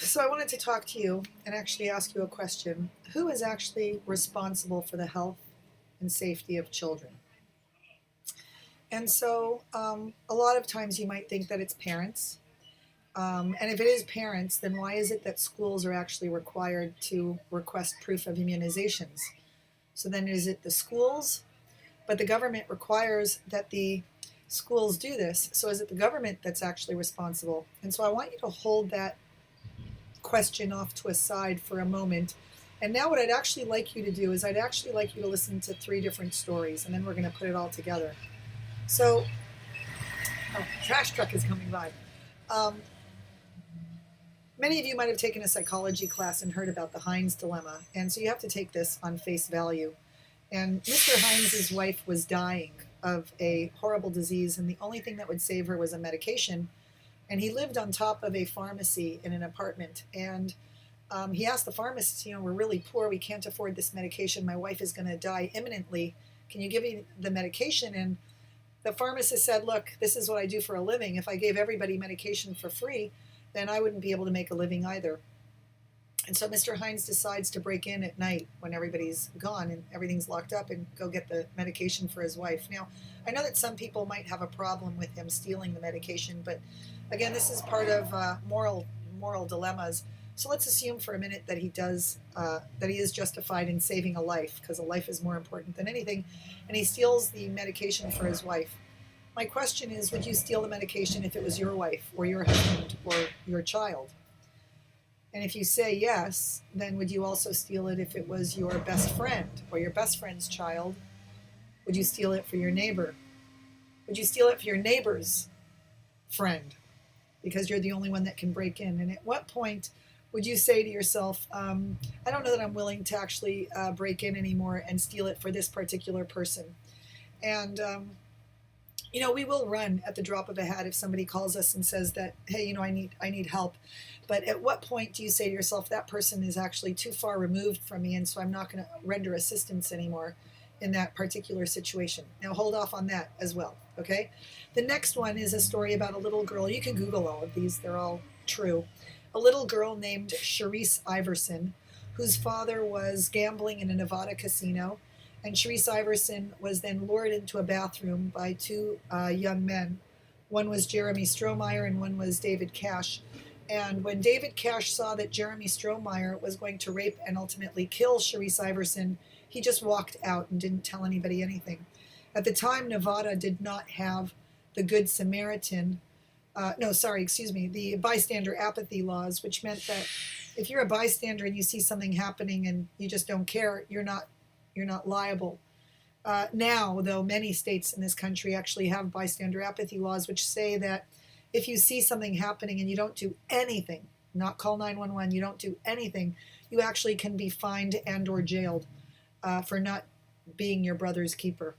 So I wanted to talk to you and actually ask you a question. Who is actually responsible for the health and safety of children? And so a lot of times you might think that it's parents. And if it is parents, then why is it that schools are actually required to request proof of immunizations? So then is it the schools? But the government requires that the schools do this. So is it the government that's actually responsible? And so I want you to hold that question off to a side for a moment. And now, what I'd actually like you to do is I'd actually like you to listen to three different stories, and then we're going to put it all together. So, trash truck is coming by. Um, Many of you might have taken a psychology class and heard about the Heinz dilemma, and so you have to take this on face value. And Mr. Heinz's wife was dying of a horrible disease, and the only thing that would save her was a medication. And he lived on top of a pharmacy in an apartment. And he asked the pharmacist, we're really poor. We can't afford this medication. My wife is going to die imminently. Can you give me the medication? And the pharmacist said, look, this is what I do for a living. If I gave everybody medication for free, then I wouldn't be able to make a living either. And so Mr. Heinz decides to break in at night when everybody's gone and everything's locked up and go get the medication for his wife. Now, I know that some people might have a problem with him stealing the medication, but again, this is part of moral dilemmas. So let's assume for a minute that he is justified in saving a life, because a life is more important than anything, and he steals the medication for his wife. My question is, would you steal the medication if it was your wife or your husband or your child? And if you say yes, then would you also steal it if it was your best friend or your best friend's child? Would you steal it for your neighbor? Would you steal it for your neighbor's friend? Because you're the only one that can break in. And at what point would you say to yourself, I don't know that I'm willing to actually break in anymore and steal it for this particular person? And we will run at the drop of a hat if somebody calls us and says that, hey, I need help. But at what point do you say to yourself, that person is actually too far removed from me, and so I'm not going to render assistance anymore in that particular situation? Now, hold off on that as well, okay? The next one is a story about a little girl. You can Google all of these. They're all true. A little girl named Sharice Iverson, whose father was gambling in a Nevada casino. And Sharice Iverson was then lured into a bathroom by two young men. One was Jeremy Strohmeyer and one was David Cash. And when David Cash saw that Jeremy Strohmeyer was going to rape and ultimately kill Sharice Iverson, he just walked out and didn't tell anybody anything. At the time, Nevada did not have the Good Samaritan, the bystander apathy laws, which meant that if you're a bystander and you see something happening and you just don't care, you're not liable. Now, though, many states in this country actually have bystander apathy laws, which say that if you see something happening and you don't do anything, not call 911, you don't do anything, you actually can be fined and or jailed for not being your brother's keeper.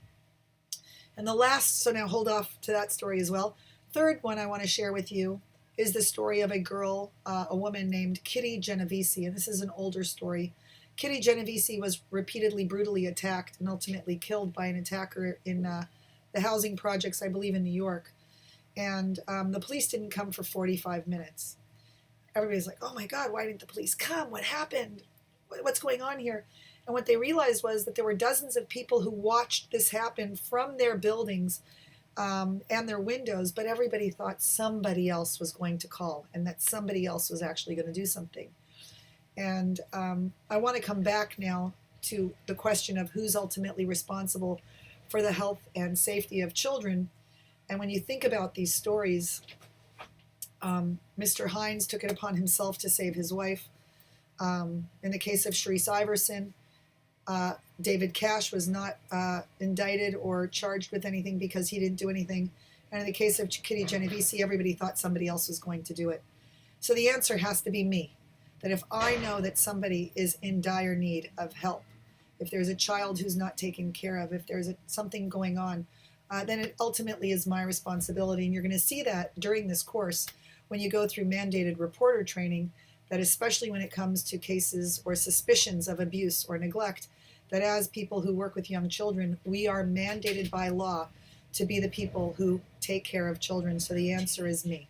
And the last, so now hold off to that story as well. Third one I want to share with you is the story of a girl, a woman named Kitty Genovese, and this is an older story. Kitty Genovese was repeatedly brutally attacked and ultimately killed by an attacker in the housing projects, I believe, in New York. And the police didn't come for 45 minutes. Everybody's like, oh my God, why didn't the police come? What happened? What's going on here? And what they realized was that there were dozens of people who watched this happen from their buildings and their windows, but everybody thought somebody else was going to call and that somebody else was actually going to do something. And I want to come back now to the question of who's ultimately responsible for the health and safety of children. And when you think about these stories, Mr. Heinz took it upon himself to save his wife. In the case of Sharice Iverson, David Cash was not indicted or charged with anything because he didn't do anything. And in the case of Kitty Genovese, everybody thought somebody else was going to do it. So the answer has to be me. That if I know that somebody is in dire need of help, if there's a child who's not taken care of, if there's something going on, then it ultimately is my responsibility. And you're going to see that during this course when you go through mandated reporter training, that especially when it comes to cases or suspicions of abuse or neglect, that as people who work with young children, we are mandated by law to be the people who take care of children. So the answer is me.